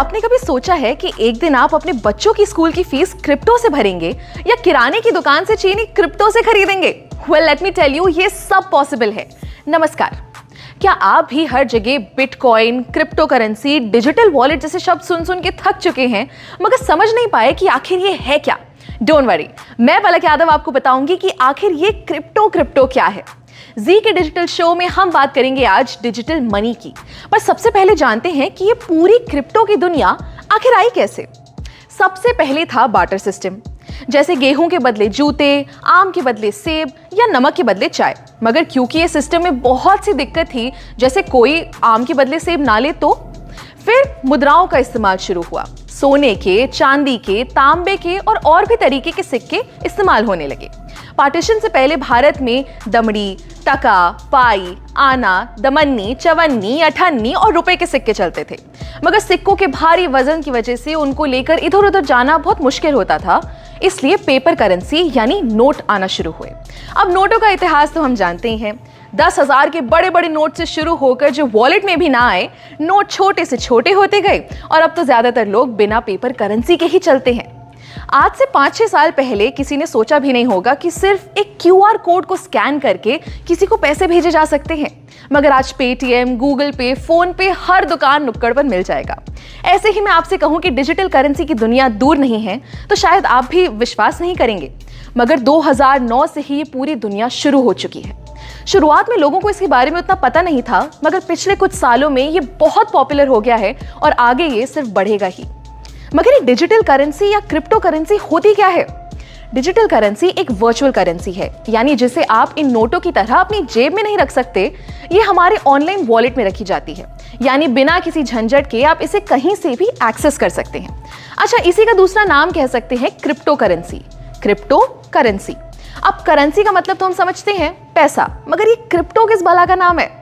आपने कभी सोचा है कि एक दिन आप अपने बच्चों की स्कूल की फीस क्रिप्टो से भरेंगे या किराने की दुकान से चीनी क्रिप्टो से खरीदेंगे? Well, let me tell you, ये सब पॉसिबल है। नमस्कार। क्या आप भी हर जगह bitcoin, crypto currency, digital wallet जैसे शब्द सुन सुन के थक चुके हैं मगर समझ नहीं पाए कि आखिर ये है क्या? डोंट वरी, मैं पलक यादव आपको बताऊंगी कि आखिर ये क्रिप्टो क्या है। जी के डिजिटल शो में हम बात करेंगे आज डिजिटल मनी की। पर सबसे पहले जानते हैं कि ये पूरी क्रिप्टो की दुनिया आखिर आई कैसे। सबसे पहले था बार्टर सिस्टम, जैसे गेहूं के बदले जूते, आम के बदले सेब या नमक के बदले चाय। मगर क्योंकि ये सिस्टम में बहुत सी दिक्कत थी, जैसे कोई आम के बदले सेब ना ले तो फिर मुद्राओं का इस्तेमाल शुरू हुआ। सोने के, चांदी के, तांबे के और भी तरीके के सिक्के इस्तेमाल होने लगे। पार्टीशन से पहले भारत में दमड़ी, टका, पाई, आना, दमन्नी, चवन्नी, अठन्नी और रुपए के सिक्के चलते थे। मगर सिक्कों के भारी वजन की वजह से उनको लेकर इधर उधर जाना बहुत मुश्किल होता था, इसलिए पेपर करेंसी यानी नोट आना शुरू हुए। अब नोटों का इतिहास तो हम जानते ही हैं। 10,000 के बड़े बड़े नोट से शुरू होकर जो वॉलेट में भी ना आए, नोट छोटे से छोटे होते गए और अब तो ज्यादातर लोग बिना पेपर करेंसी के ही चलते हैं। आज से 5-6 साल पहले किसी ने सोचा भी नहीं होगा कि सिर्फ एक क्यूआर कोड को स्कैन करके किसी को पैसे भेजे जा सकते हैं। मगर आज पेटीएम, गूगल पे, फोन पे हर दुकान नुक्कड़ पर मिल जाएगा। ऐसे ही मैं आपसे कहूं कि डिजिटल करेंसी की दुनिया दूर नहीं है तो शायद आप भी विश्वास नहीं करेंगे, मगर 2009 से ही ये पूरी दुनिया शुरू हो चुकी है। शुरुआत में लोगों को इसके बारे में उतना पता नहीं था, मगर पिछले कुछ सालों में ये बहुत पॉपुलर हो गया है और आगे ये सिर्फ बढ़ेगा ही। मगर ये डिजिटल करेंसी या क्रिप्टो करेंसी होती क्या है? डिजिटल करेंसी एक वर्चुअल करेंसी है, यानी जिसे आप इन नोटों की तरह अपनी जेब में नहीं रख सकते। ये हमारे ऑनलाइन वॉलेट में रखी जाती है, यानी बिना किसी झंझट के आप इसे कहीं से भी एक्सेस कर सकते हैं। अच्छा, इसी का दूसरा नाम कह सकते हैं क्रिप्टो करेंसी। Crypto currency. अब करेंसी का मतलब तो हम समझते हैं पैसा, मगर ये क्रिप्टो किस भला का नाम है?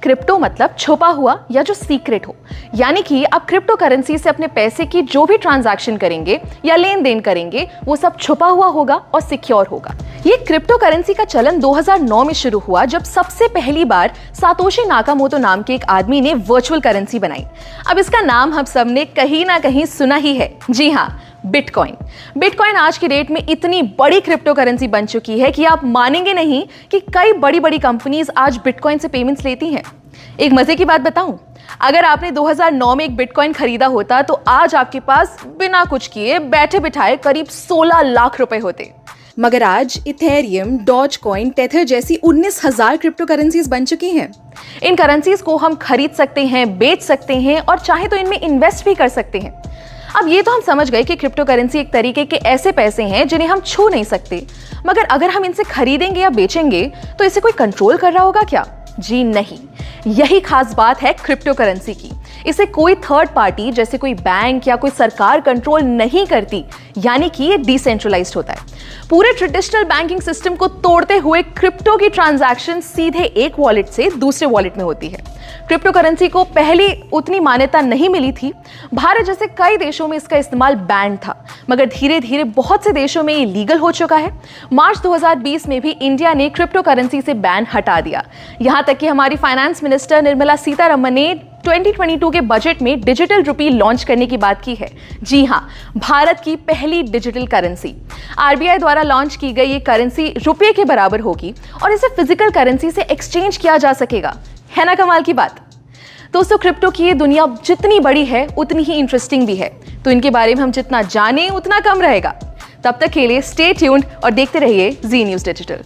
क्रिप्टो मतलब छुपा हुआ या जो सीक्रेट हो, यानी कि आप क्रिप्टो करेंसी से अपने पैसे की जो भी ट्रांजैक्शन करेंगे या लेन देन करेंगे वो सब छुपा हुआ होगा और सिक्योर होगा। ये क्रिप्टो करेंसी का चलन 2009 में शुरू हुआ, जब सबसे पहली बार सातोशी नाकामोटो नाम के एक आदमी ने वर्चुअल करेंसी बनाई। अब इसका नाम हम सबने कहीं ना कहीं सुना ही है। जी हाँ, बिटकॉइन। बिटकॉइन आज की डेट में इतनी बड़ी क्रिप्टो करेंसी बन चुकी है कि आप मानेंगे नहीं कि कई बड़ी बड़ी कंपनीज आज बिटकॉइन से पेमेंट्स लेती हैं। एक मजे की बात बताऊं, अगर आपने 2009 में एक बिटकॉइन खरीदा होता तो आज आपके पास बिना कुछ किए बैठे बिठाए करीब 16 लाख रुपए होते। मगर आज इथेरियम, डॉजकॉइन, टेथर जैसी 19,000 क्रिप्टो करेंसीज बन चुकी हैं। इन करेंसीज को हम खरीद सकते हैं, बेच सकते हैं और चाहे तो इनमें इन्वेस्ट भी कर सकते हैं। अब ये तो हम समझ गए कि क्रिप्टो करेंसी एक तरीके के ऐसे पैसे हैं जिन्हें हम छू नहीं सकते, मगर अगर हम इनसे खरीदेंगे या बेचेंगे तो इसे कोई कंट्रोल कर रहा होगा क्या? जी नहीं, यही खास बात है क्रिप्टो करेंसी की। इसे कोई थर्ड पार्टी जैसे कोई बैंक या कोई सरकार कंट्रोल नहीं करती, यानी कि ये डिसेंट्रलाइज्ड होता है। पूरे ट्रेडिशनल बैंकिंग सिस्टम को तोड़ते हुए क्रिप्टो की ट्रांजैक्शन सीधे एक वॉलेट से दूसरे वॉलेट में होती है। क्रिप्टो करेंसी को पहले उतनी मान्यता नहीं मिली थी। भारत जैसे कई देशों में इसका इस्तेमाल बैन था, मगर धीरे धीरे बहुत से देशों में ये लीगल हो चुका है। मार्च 2020 में भी इंडिया ने क्रिप्टो करेंसी से बैन हटा दिया। यहां तक कि हमारी फाइनेंस मिनिस्टर निर्मला सीतारमण ने 2022 के बजट में डिजिटल रुपी लॉन्च करने की बात की है। जी हां, भारत की पहली डिजिटल करेंसी। आरबीआई द्वारा लॉन्च की गई ये करेंसी रुपये के बराबर होगी और इसे फिजिकल करेंसी से एक्सचेंज किया जा सकेगा। है ना कमाल की बात? दोस्तों, क्रिप्टो की ये दुनिया जितनी बड़ी है उतनी ही इंटरेस्टिंग भी है, तो इनके बारे में हम जितना जाने उतना कम रहेगा। तब तक के लिए स्टे ट्यून्ड और देखते रहिए जी न्यूज़ डिजिटल।